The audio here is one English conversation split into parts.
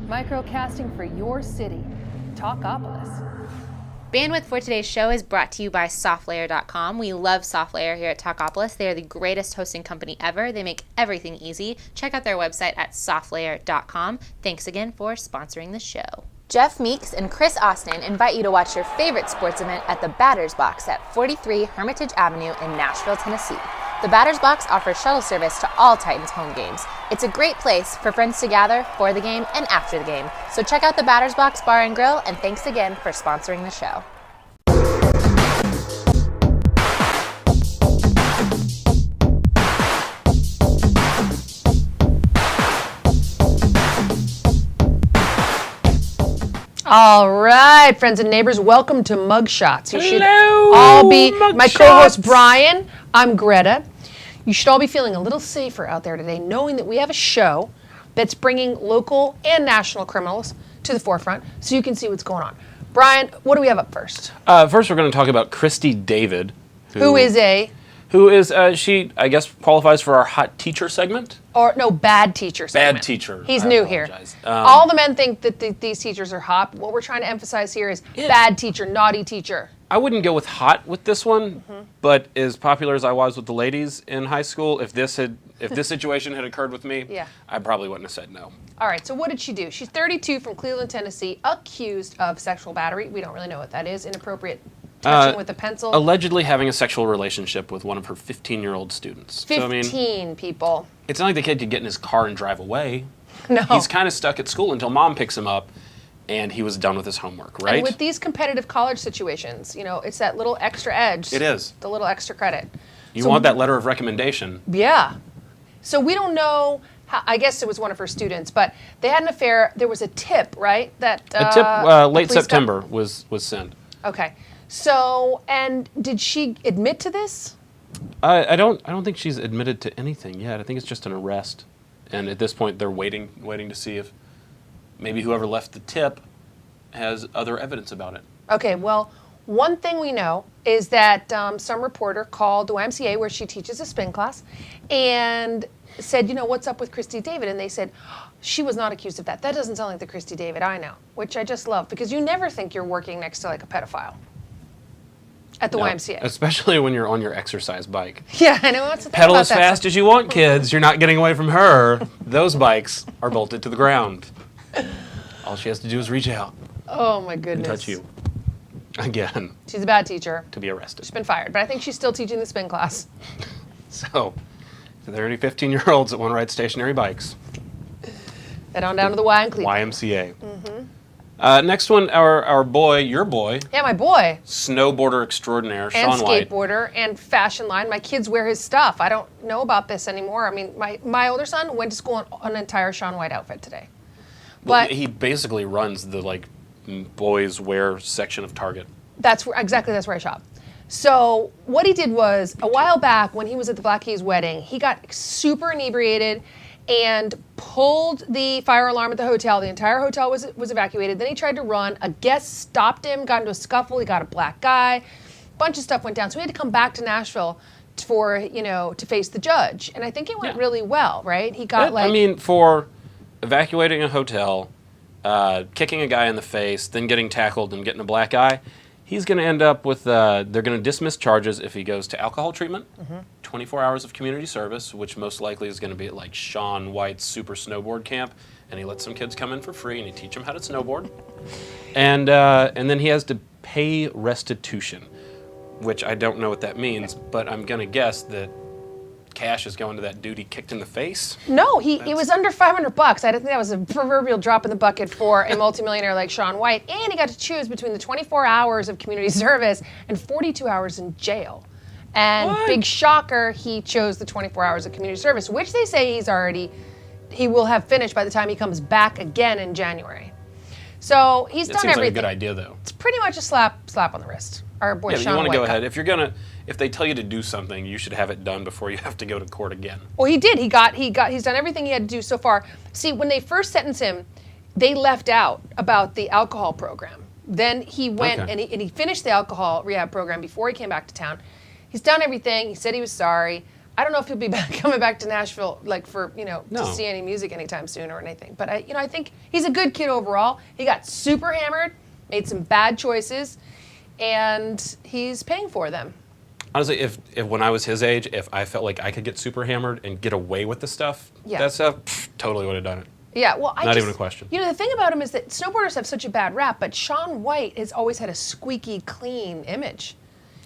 Microcasting for your city. Talkapolis. Bandwidth for today's show is brought to you by SoftLayer.com. We love SoftLayer here at Talkapolis. They are the greatest hosting company ever. They make everything easy. Check out their website at SoftLayer.com. Thanks again for sponsoring the show. Jeff Meeks and Chris Austin invite you to watch your favorite sports event at the Batters Box at 43 Hermitage Avenue in Nashville, Tennessee. The Batters Box offers shuttle service to all Titans home games. It's a great place for friends to gather for the game and after the game. So check out the Batters Box Bar and Grill, and thanks again for sponsoring the show. All right, friends and neighbors, welcome to MUGSHOTZ. You should Hello, all be MUGSHOTZ. my co-host Brian. I'm Greta. You should all be feeling a little safer out there today, knowing that we have a show that's bringing local and national criminals to the forefront, so you can see what's going on. Brian, what do we have up first? First, we're going to talk about Christy David, Who is she, I guess, qualifies for our hot teacher segment. Bad teacher segment. Bad teacher. He's I new apologize. here. All the men think that these teachers are hot. What we're trying to emphasize here is bad teacher, naughty teacher. I wouldn't go with hot with this one, but as popular as I was with the ladies in high school, if this situation had occurred with me, I probably wouldn't have said no. All right, so what did she do? She's 32 from Cleveland, Tennessee, accused of sexual battery. We don't really know what that is. Inappropriate touching with a pencil. Allegedly having a sexual relationship with one of her 15-year-old students. 15 people. It's not like the kid could get in his car and drive away. No. He's kind of stuck at school until mom picks him up, and he was done with his homework, right? And with these competitive college situations, it's that little extra edge. It is. The little extra credit. You want that letter of recommendation. Yeah. So we don't know, I guess it was one of her students, but they had an affair. There was a tip, right? A tip late September was sent. Okay. So, and did she admit to this? I don't think she's admitted to anything yet. I think it's just an arrest. And at this point, they're waiting to see if maybe whoever left the tip has other evidence about it. Okay, well, one thing we know is that some reporter called the YMCA, where she teaches a spin class, and said, what's up with Christy David? And they said, she was not accused of that. That doesn't sound like the Christy David I know, which I just love, because you never think you're working next to like a pedophile at the YMCA. Especially when you're on your exercise bike. Yeah, I know. What's the thing Pedal about as that? fast as you want, kids. You're not getting away from her. Those bikes are bolted to the ground. All she has to do is reach out. Oh, my goodness. And touch you. Again. She's a bad teacher. To be arrested. She's been fired, but I think she's still teaching the spin class. So, if there are any 15-year-olds that want to ride stationary bikes, Head on down to the Y in Cleveland. YMCA. Next one, your boy. Yeah, my boy. Snowboarder extraordinaire, And Shaun White. skateboarder and fashion line. My kids wear his stuff. I don't know about this anymore. I mean, my older son went to school in an entire Shaun White outfit today. Well, But he basically runs the boys wear section of Target. that's where I shop. So what he did was, a while back when he was at the Black Keys wedding, he got super inebriated and pulled the fire alarm at the hotel. The entire hotel was evacuated. Then he tried to run. A guest stopped him, got into a scuffle. He got a black guy. A bunch of stuff went down. So he had to come back to Nashville to face the judge. And I think it went really well, right? He got for evacuating a hotel, kicking a guy in the face, then getting tackled and getting a black eye, he's going to end up with, they're going to dismiss charges if he goes to alcohol treatment, 24 hours of community service, which most likely is going to be at like Shaun White's super snowboard camp, and he lets some kids come in for free and he teach them how to snowboard. And then he has to pay restitution, which I don't know what that means, but I'm going to guess that cash is going to that dude he kicked in the face. No, it was under $500. I don't think that was a proverbial drop in the bucket for a multimillionaire like Shaun White. And he got to choose between the 24 hours of community service and 42 hours in jail. And big shocker, he chose the 24 hours of community service, which they say he will have finished by the time he comes back again in January. So he's done everything. It seems like a good idea, though. It's pretty much a slap on the wrist. Our boy Shaun White. You want to go ahead. If they tell you to do something, you should have it done before you have to go to court again. Well, he did. He's done everything he had to do so far. See, when they first sentenced him, they left out about the alcohol program. Then he went and he finished the alcohol rehab program before he came back to town. He's done everything. He said he was sorry. I don't know if he'll be coming back to Nashville, like for No. to see any music anytime soon or anything. But I think he's a good kid overall. He got super hammered, made some bad choices, and he's paying for them. Honestly, if when I was his age, if I felt like I could get super hammered and get away with the stuff, Yeah. that stuff, totally would have done it. Yeah, well, Not even a question. You know, the thing about him is that snowboarders have such a bad rap, but Shaun White has always had a squeaky clean image.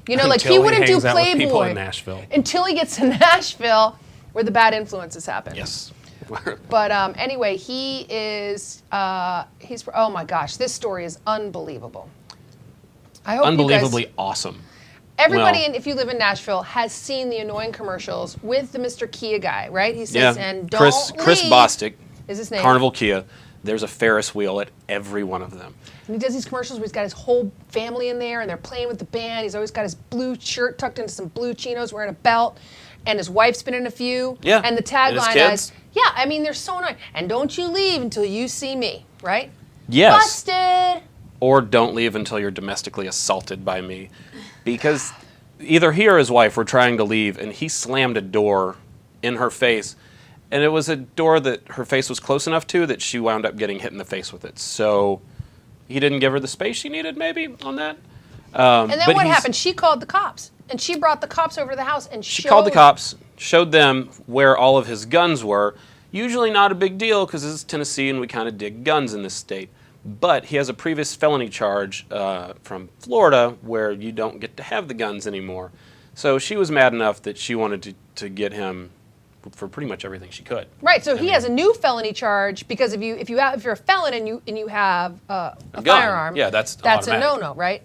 You know, like he wouldn't do hangs out with people Playboy in Nashville. until he gets to Nashville, where the bad influences happen. Yes. But anyway, he is. He's. Oh my gosh, this story is unbelievable. I hope Unbelievably you guys, awesome. everybody, Well- if you live in Nashville, has seen the annoying commercials with the Mr. Kia guy, right? He says, Yeah. "And don't Chris leave." Bostic, Is his name? Carnival Kia. There's a Ferris wheel at every one of them. And he does these commercials where he's got his whole family in there and they're playing with the band. He's always got his blue shirt tucked into some blue chinos, wearing a belt, and his wife's been in a few. Yeah, And the and his tagline kids. is, yeah, I mean, they're so annoying. And don't you leave until you see me, right? Yes. Busted! Or don't leave until you're domestically assaulted by me. Because either he or his wife were trying to leave, and he slammed a door in her face. And it was a door that her face was close enough to that she wound up getting hit in the face with it. So he didn't give her the space she needed, maybe, on that. And then But what he's- happened? She called the cops. And she brought the cops over to the house and She called the cops, showed them where all of his guns were. Usually not a big deal because this is Tennessee and we kind of dig guns in this state. But he has a previous felony charge from Florida where you don't get to have the guns anymore. So she was mad enough that she wanted to get him for pretty much everything she could. Right, so he has a new felony charge because if you're a felon and you have a gun. firearm, Yeah, that's a automatic. no-no, right?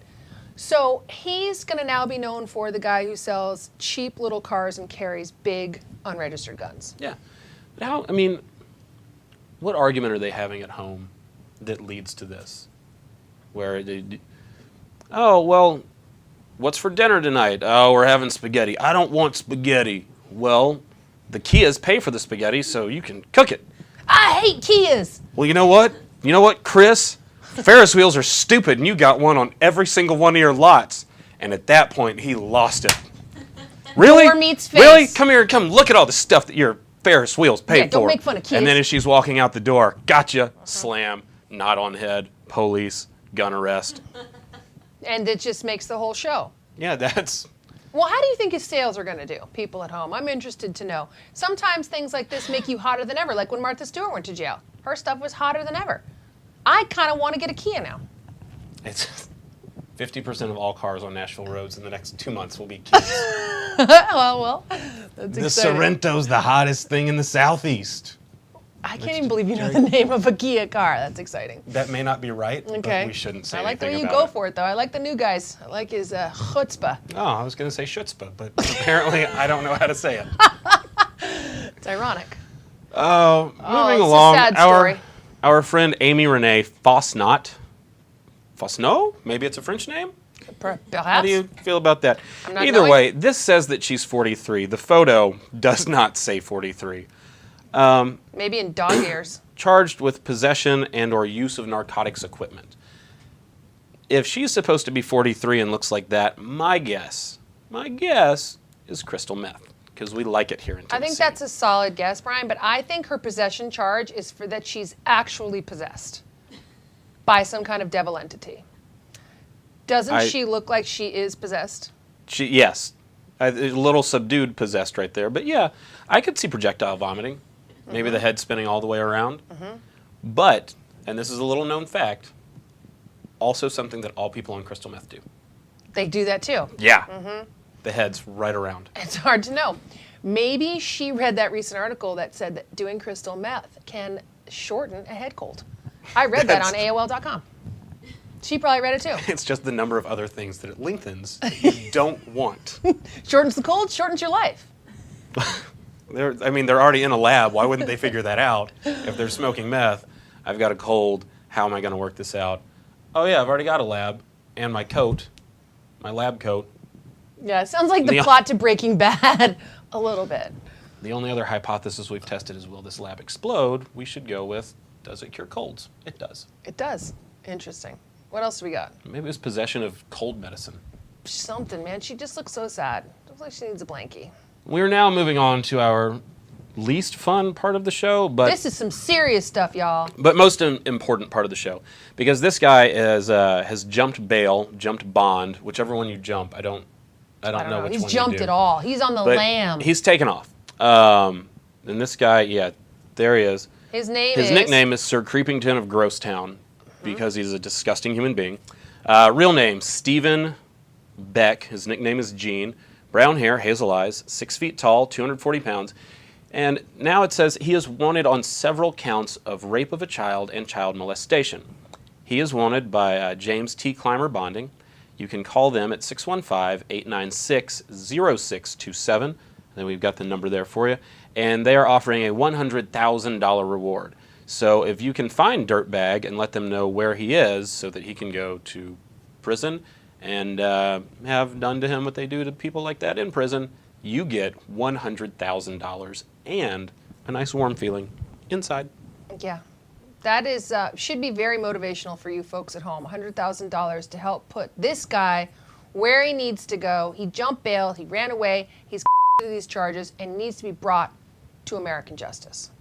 So he's going to now be known for the guy who sells cheap little cars and carries big unregistered guns. Yeah. But how, I mean, what argument are they having at home that leads to this? Where they, oh, well, what's for dinner tonight? Oh, we're having spaghetti. I don't want spaghetti. Well, the Kias pay for the spaghetti, so you can cook it. I hate Kias. Well, you know what? You know what, Chris? Ferris wheels are stupid, and you got one on every single one of your lots. And at that point, he lost it. Really? Door meets face. Really? Come here, come look at all the stuff that your Ferris wheels paid Yeah, for. don't make fun of And then kids. as she's walking out the door, gotcha, slam, not on head, police, gun arrest. And it just makes the whole show. Yeah, that's... Well, how do you think his sales are going to do, people at home? I'm interested to know. Sometimes things like this make you hotter than ever, like when Martha Stewart went to jail. Her stuff was hotter than ever. I kind of want to get a Kia now. It's 50% of all cars on Nashville roads in the next 2 months will be Kias. well, that's The exciting. Sorrento's the hottest thing in the Southeast. I can't even believe you know the name of a Kia car. That's exciting. That may not be right, Okay. but we shouldn't say I like the way anything you about go for it, though. I like the new guys. I like his chutzpah. Oh, I was going to say schutzpah, but apparently I don't know how to say it. It's ironic. Moving it's a along, sad story. our friend Amy Renee Fosnot. Fosnot? Maybe it's a French name? Perhaps. How do you feel about that? I'm not Either knowing. way, this says that she's 43. The photo does not say 43. Maybe in dog ears. Charged with possession and or use of narcotics equipment. If she's supposed to be 43 and looks like that, my guess is crystal meth, because we like it here in I Tennessee. think that's a solid guess, Brian, but I think her possession charge is for that she's actually possessed by some kind of devil entity. Doesn't she look like she is possessed? Yes. A little subdued possessed right there. But yeah, I could see projectile vomiting. Maybe the head spinning all the way around. But, and this is a little known fact, also something that all people on crystal meth do. They do that too. Yeah. The head's right around. It's hard to know. Maybe she read that recent article that said that doing crystal meth can shorten a head cold. I read that on AOL.com. She probably read it too. It's just the number of other things that it lengthens you don't want. Shortens the cold, shortens your life. They're already in a lab. Why wouldn't they figure that out? If they're smoking meth, I've got a cold. How am I going to work this out? Oh, yeah, I've already got a lab and my coat, my lab coat. Yeah, it sounds like the The- plot to Breaking Bad a little bit. The only other hypothesis we've tested is, will this lab explode? We should go with, does it cure colds? It does. It does. Interesting. What else do we got? Maybe it was possession of cold medicine. Something, man. She just looks so sad. Looks like she needs a blankie. We're now moving on to our least fun part of the show, but This is some serious stuff, y'all. most important part of the show, because this guy has jumped bail, jumped bond, whichever one you jump. I don't know which He's one jumped you do. it all. He's on the But lam. he's taken off. And this guy, yeah, there he is. His His nickname is Sir Creepington of Grosstown because he's a disgusting human being. Real name, Stephen Beck. His nickname is Gene. Brown hair, hazel eyes, 6 feet tall, 240 pounds. And now it says he is wanted on several counts of rape of a child and child molestation. He is wanted by James T. Clymer Bonding. You can call them at 615-896-0627. Then we've got the number there for you. And they are offering a $100,000 reward. So if you can find Dirtbag and let them know where he is so that he can go to prison and have done to him what they do to people like that in prison, you get $100,000 and a nice warm feeling inside. Yeah. That is should be very motivational for you folks at home. $100,000 to help put this guy where he needs to go. He jumped bail. He ran away. He's to these charges and needs to be brought to American justice.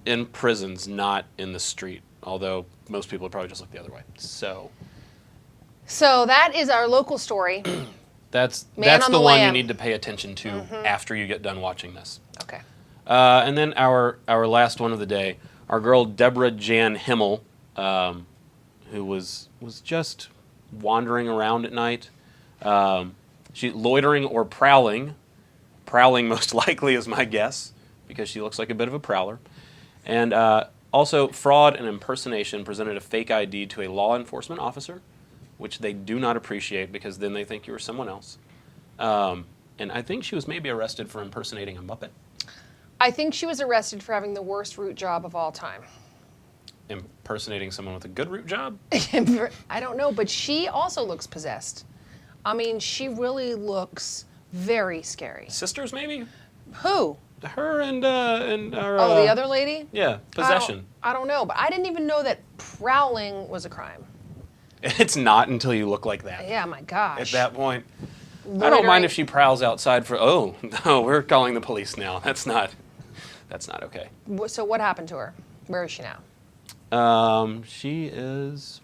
In prisons, not in the street. Although most people would probably just look the other way. So that is our local story. that's Man on the the one you lam. need to pay attention to after you get done watching this. Okay. And then our last one of the day, our girl Deborah Jan Himmel, who was just wandering around at night. She loitering or prowling. Prowling most likely is my guess, because she looks like a bit of a prowler. And also, fraud and impersonation presented a fake ID to a law enforcement officer, which they do not appreciate because then they think you were someone else. And I think she was maybe arrested for impersonating a Muppet. I think she was arrested for having the worst root job of all time. Impersonating someone with a good root job? I don't know, but she also looks possessed. I mean, she really looks very scary. Sisters, maybe? Who? Her and our... Oh, the other lady? Yeah, possession. I don't know, but I didn't even know that prowling was a crime. It's not until you look like that. Yeah, my gosh. At that point. I don't mind Loitering. if she prowls outside for, oh, no, we're calling the police now. That's not okay. So what happened to her? Where is she now? She is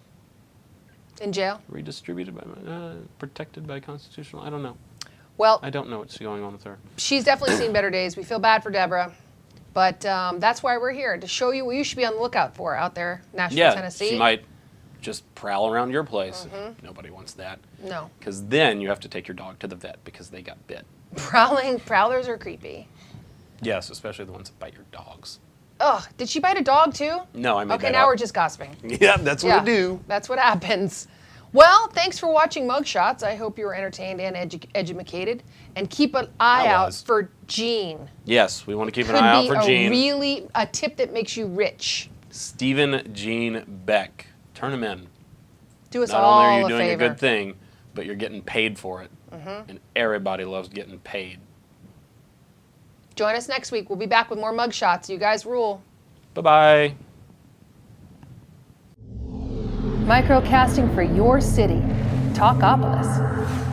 In jail? redistributed by, protected by constitutional, I don't know. Well, I don't know what's going on with her. she's definitely seen better days. We feel bad for Deborah. But that's why we're here, to show you what you should be on the lookout for out there, Nashville, Yeah, Tennessee. she might just prowl around your place. Nobody wants that. No. Because then you have to take your dog to the vet because they got bit. Prowlers are creepy. Yes, especially the ones that bite your dogs. Ugh, did she bite a dog too? No, I made Okay, that now up. we're just gossiping. Yeah, that's what we do. That's what happens. Well, thanks for watching MUGSHOTZ. I hope you were entertained and educated. And keep an eye I out was. for Gene. Yes, we want to keep an Could eye out be for Gene. really a tip that makes you rich. Stephen Gene Beck. Turn him in. Do us Not all only are you a doing favor. a good thing, but you're getting paid for it. And everybody loves getting paid. Join us next week. We'll be back with more MUGSHOTZ. You guys rule. Bye-bye. Microcasting for your city. Talkapolis.